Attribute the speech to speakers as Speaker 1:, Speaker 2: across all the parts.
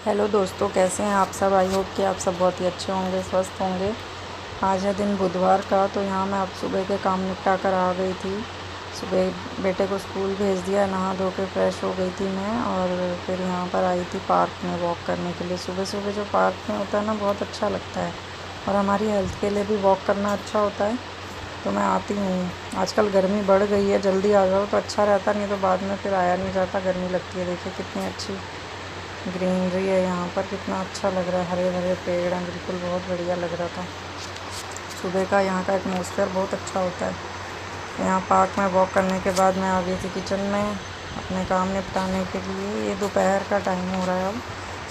Speaker 1: Hello दोस्तों, कैसे हैं आप सब। आई होप कि आप सब बहुत ही अच्छे होंगे, स्वस्थ होंगे। आज है दिन बुधवार का। तो यहाँ मैं अब सुबह के काम निपटा कर आ गई थी। सुबह बेटे को स्कूल भेज दिया, नहा धो के फ्रेश हो गई थी मैं, और फिर यहाँ पर आई थी पार्क में वॉक करने के लिए। सुबह सुबह जो पार्क में होता है ना, बहुत अच्छा लगता है, और हमारी हेल्थ के लिए भी वॉक करना अच्छा होता है। तो मैं आती हूँ। आजकल गर्मी बढ़ गई है, जल्दी आ जाओ तो अच्छा रहता, नहीं तो बाद में फिर आया नहीं जाता, गर्मी लगती है। देखिए कितनी अच्छी ग्रीनरी है यहाँ पर, कितना अच्छा लग रहा है, हरे भरे पेड़ हैं, बिल्कुल बहुत बढ़िया लग रहा था। सुबह का यहाँ का एटमॉस्फेयर बहुत अच्छा होता है। यहाँ पार्क में वॉक करने के बाद मैं आ गई थी किचन में अपने काम निपटाने के लिए। ये दोपहर का टाइम हो रहा है अब।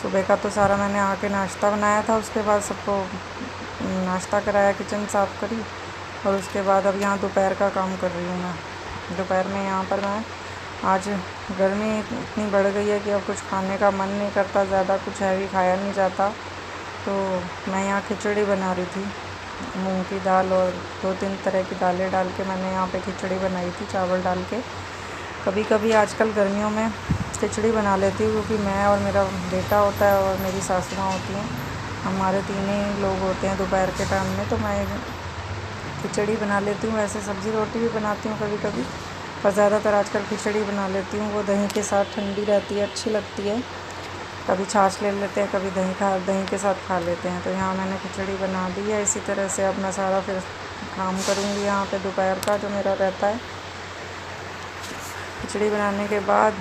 Speaker 1: सुबह का तो सारा मैंने आके नाश्ता बनाया था, उसके बाद सबको नाश्ता कराया, किचन साफ़ करी, और उसके बाद अब यहाँ दोपहर का काम कर रही हूँ मैं। दोपहर में यहाँ पर मैं आज गर्मी इतनी बढ़ गई है कि अब कुछ खाने का मन नहीं करता, ज़्यादा कुछ हैवी खाया नहीं जाता। तो मैं यहाँ खिचड़ी बना रही थी, मूंग की दाल और 2-3 तरह की दालें डाल के मैंने यहाँ पे खिचड़ी बनाई थी, चावल डाल के। कभी कभी आजकल गर्मियों में खिचड़ी बना लेती हूँ, क्योंकि मैं और मेरा बेटा होता है और मेरी सासू माँ होती हैं, हमारे 3 ही लोग होते हैं दोपहर के टाइम में। तो मैं खिचड़ी बना लेती हूँ। वैसे सब्ज़ी रोटी भी बनाती हूँ कभी कभी, पर ज़्यादातर आजकल खिचड़ी बना लेती हूँ। वो दही के साथ ठंडी रहती है, अच्छी लगती है। कभी छाछ ले लेते हैं, कभी दही के साथ खा लेते हैं। तो यहाँ मैंने खिचड़ी बना दी है। इसी तरह से अब मैं सारा फिर काम करूँगी यहाँ पे दोपहर का जो मेरा रहता है। खिचड़ी बनाने के बाद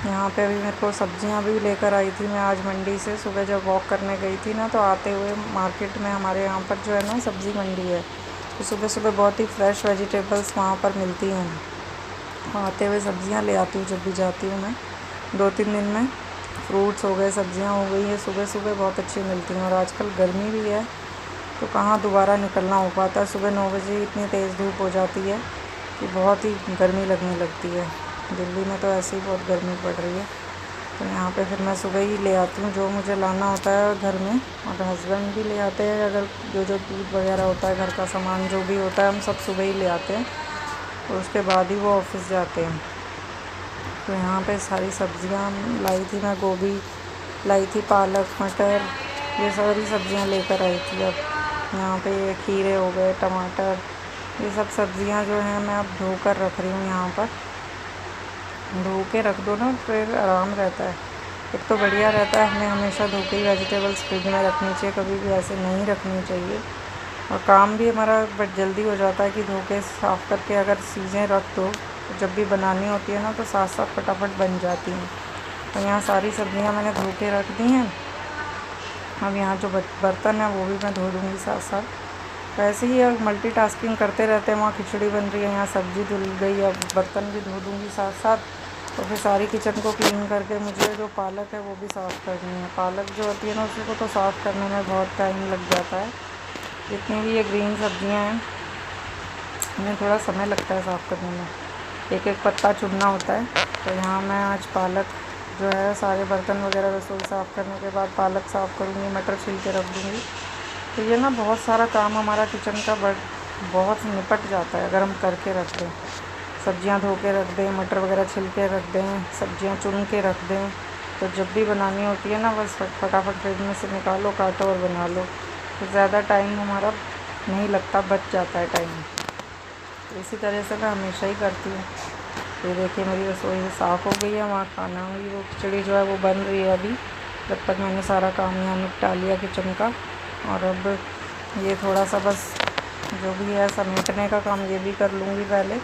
Speaker 1: यहाँ पे अभी मेरे को सब्जियाँ भी लेकर आई थी मैं आज मंडी से। सुबह जब वॉक करने गई थी ना, तो आते हुए मार्केट में, हमारे यहाँ पर जो है ना सब्ज़ी मंडी है, तो सुबह सुबह बहुत ही फ्रेश वेजिटेबल्स वहाँ पर मिलती हैं। आते हुए सब्ज़ियाँ ले आती हूँ जब भी जाती हूँ मैं। 2-3 दिन में फ्रूट्स हो गए, सब्ज़ियाँ हो गई, ये सुबह सुबह बहुत अच्छी मिलती हैं। और आजकल गर्मी भी है, तो कहाँ दोबारा निकलना हो पाता है। सुबह 9 बजे इतनी तेज़ धूप हो जाती है कि बहुत ही गर्मी लगने लगती है। दिल्ली में तो ऐसे ही बहुत गर्मी पड़ रही है। तो यहाँ पे फिर मैं सुबह ही ले आती हूँ जो मुझे लाना होता है घर में, और हस्बैंड भी ले आते हैं। अगर जो दूध वगैरह होता है, घर का सामान जो भी होता है, हम सब सुबह ही ले आते हैं, और उसके बाद ही वो ऑफिस जाते हैं। तो यहाँ पे सारी सब्ज़ियाँ लाई थी मैं, गोभी लाई थी, पालक, मटर, ये सारी सब्ज़ियाँ लेकर आई थी। अब यहाँ पे ये खीरे हो गए, टमाटर, ये सब सब्ज़ियाँ जो हैं मैं अब धो कर रख रही हूँ यहाँ पर। धो के रख दो ना, फिर आराम रहता है। एक तो बढ़िया रहता है, हमें हमेशा धो के ही वेजिटेबल्स फ्रिज में रखनी चाहिए, कभी भी ऐसे नहीं रखनी चाहिए। और काम भी हमारा बट जल्दी हो जाता है कि धो के साफ़ करके अगर चीज़ें रख दो, तो जब भी बनानी होती है ना, तो साथ साथ फटाफट बन जाती हैं। तो यहाँ सारी सब्ज़ियाँ मैंने धो के रख दी हैं। अब यहाँ जो बर्तन है वो भी मैं धो दूँगी साथ साथ। तो ऐसे ही मल्टीटास्किंग करते रहते हैं। वहाँ खिचड़ी बन रही है, यहाँ सब्ज़ी धुल गई, अब बर्तन भी धो दूँगी साथ साथ। तो फिर सारी किचन को क्लीन करके मुझे जो पालक है वो भी साफ़ करनी है। पालक जो होती है ना, उसको तो साफ़ करने में बहुत टाइम लग जाता है। जितनी भी ये ग्रीन सब्ज़ियाँ हैं, इन्हें थोड़ा समय लगता है साफ़ करने में, एक एक पत्ता चुनना होता है। तो यहाँ मैं आज पालक जो है, सारे बर्तन वगैरह रसोई साफ़ करने के बाद पालक साफ़ करूँगी, मटर छील के रख दूँगी। तो ये ना बहुत सारा काम हमारा किचन का बहुत निपट जाता है अगर हम करके रख दें। सब्जियां धो के रख दें, मटर वगैरह छिल के रख दें, सब्जियां चुन के रख दें, तो जब भी बनानी होती है ना, बस फटाफट फ्रिज में से निकालो, काटो और बना लो। तो ज़्यादा टाइम हमारा नहीं लगता, बच जाता है टाइम। तो इसी तरह से मैं हमेशा ही करती हूँ। ये देखिए मेरी रसोई साफ़ हो गई है, वहाँ खाना हुई, वो खिचड़ी जो है वो बन रही है अभी। जब तक मैंने सारा काम यहाँ निपटा लिया किचन का, और अब ये थोड़ा सा बस जो भी है समेटने का काम ये भी कर लूँगी पहले।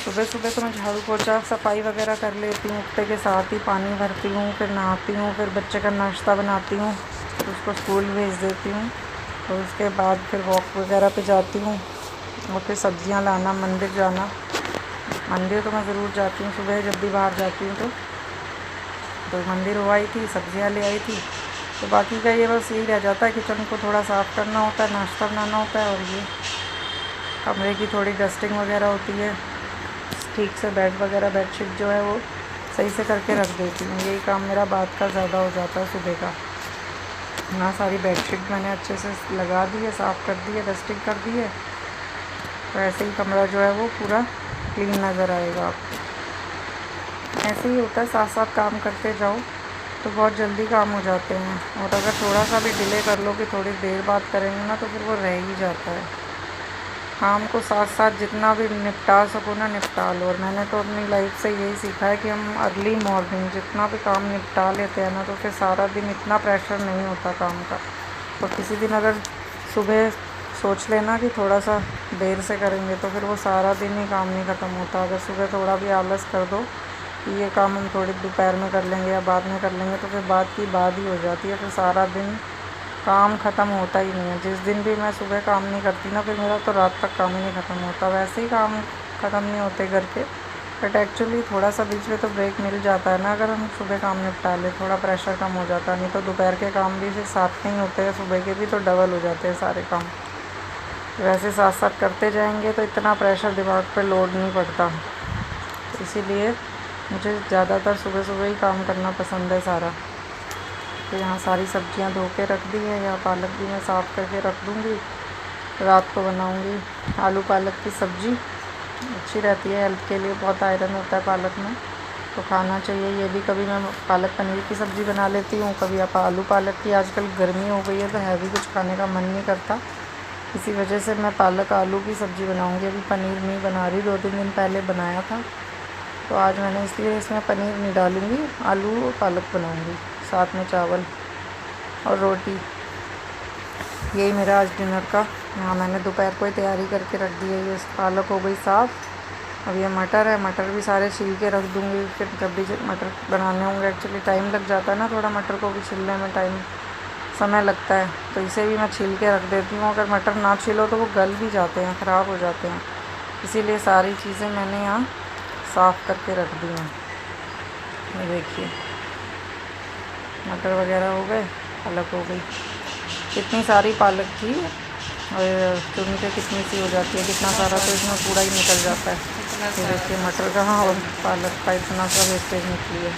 Speaker 1: सुबह सुबह तो मैं झाड़ू पोछा सफाई वगैरह कर लेती हूँ, उठते के साथ ही पानी भरती हूँ, फिर नहाती हूँ, फिर बच्चे का नाश्ता बनाती हूँ, फिर उसको स्कूल भेज देती हूँ। और उसके बाद फिर वॉक वगैरह पे जाती हूँ, और फिर सब्जियाँ लाना, मंदिर जाना। मंदिर तो मैं ज़रूर जाती हूँ सुबह, जब भी बाहर जाती हूँ तो मंदिर हो आई थी, सब्जियाँ ले आई थी। तो बाकी का ये बस यही रह जाता है, किचन को थोड़ा साफ़ करना होता है, नाश्ता बनाना होता है, और ये कमरे की थोड़ी डस्टिंग वगैरह होती है, ठीक से बेड वगैरह, बेडशीट जो है वो सही से करके रख देती हूँ। यही काम मेरा बाद का ज़्यादा हो जाता है सुबह का। यहाँ सारी बेडशीट मैंने अच्छे से लगा दी है, साफ़ कर दी है, डस्टिंग कर दी है। तो ऐसे ही कमरा जो है वो पूरा क्लीन नज़र आएगा आपको। ऐसे ही होता है, साथ साथ काम करते जाओ तो बहुत जल्दी काम हो जाते हैं। और अगर थोड़ा सा भी डिले कर लो कि थोड़ी देर बाद करेंगे ना, तो फिर वो रह ही जाता है। काम को साथ साथ जितना भी निपटा सको ना निपटा लो। और मैंने तो अपनी लाइफ से यही सीखा है कि हम अर्ली मॉर्निंग जितना भी काम निपटा लेते हैं ना, तो फिर सारा दिन इतना प्रेशर नहीं होता काम का। और किसी दिन अगर सुबह सोच लेना कि थोड़ा सा देर से करेंगे, तो फिर वो सारा दिन ही काम नहीं ख़त्म होता। अगर सुबह थोड़ा भी आलस कर दो कि ये काम हम थोड़ी दोपहर में कर लेंगे या बाद में कर लेंगे, तो फिर बात की बात ही हो जाती है। फिर सारा दिन काम ख़त्म होता ही नहीं है। जिस दिन भी मैं सुबह काम नहीं करती ना, फिर मेरा तो रात तक काम ही नहीं ख़त्म होता। वैसे ही काम ख़त्म नहीं होते घर के, बट एक्चुअली थोड़ा सा बीच में तो ब्रेक मिल जाता है ना। अगर हम सुबह काम निपटा लें, थोड़ा प्रेशर कम हो जाता है। नहीं तो दोपहर के काम भी फिर साथ नहीं होते हैं, सुबह के भी तो डबल हो जाते हैं सारे काम। वैसे साथ साथ करते जाएंगे तो इतना प्रेशर दिमाग पर लोड नहीं पड़ता। तो इसीलिए मुझे ज़्यादातर सुबह सुबह ही काम करना पसंद है सारा। तो यहाँ सारी सब्जियाँ धो के रख दी है, या पालक भी मैं साफ़ करके रख दूँगी। रात को बनाऊँगी आलू पालक की सब्ज़ी। अच्छी रहती है हेल्थ के लिए, बहुत आयरन होता है पालक में, तो खाना चाहिए ये भी। कभी मैं पालक पनीर की सब्ज़ी बना लेती हूँ, कभी आप आलू पालक की। आजकल गर्मी हो गई है तो हैवी कुछ खाने का मन नहीं करता, इसी वजह से मैं पालक आलू की सब्ज़ी बनाऊँगी। अभी पनीर नहीं बना रही, 2-3 दिन पहले बनाया था, तो आज मैंने इसलिए इसमें पनीर नहीं डालूँगी, आलू और पालक बनाऊँगी, साथ में चावल और रोटी। यही मेरा आज डिनर का। यहाँ मैंने दोपहर को ही तैयारी करके रख दी है। ये पालक हो गई साफ़। अब ये मटर है, मटर भी सारे छील के रख दूँगी, फिर जब भी मटर बनाने होंगे। एक्चुअली टाइम लग जाता है ना थोड़ा, मटर को भी छीलने में समय लगता है, तो इसे भी मैं छील के रख देती हूँ। अगर मटर ना छीलो तो वो गल भी जाते हैं, ख़राब हो जाते हैं। इसीलिए सारी चीज़ें मैंने यहाँ साफ़ करके रख दी हैं। ये देखिए मटर वगैरह हो गए, पालक हो गई। कितनी सारी पालक थी, और चुन के कितनी सी हो जाती है, कितना सारा तो इसमें पूरा ही निकल जाता है। ये देखिए मटर का और पालक का इतना सा वेस्टेज निकली है।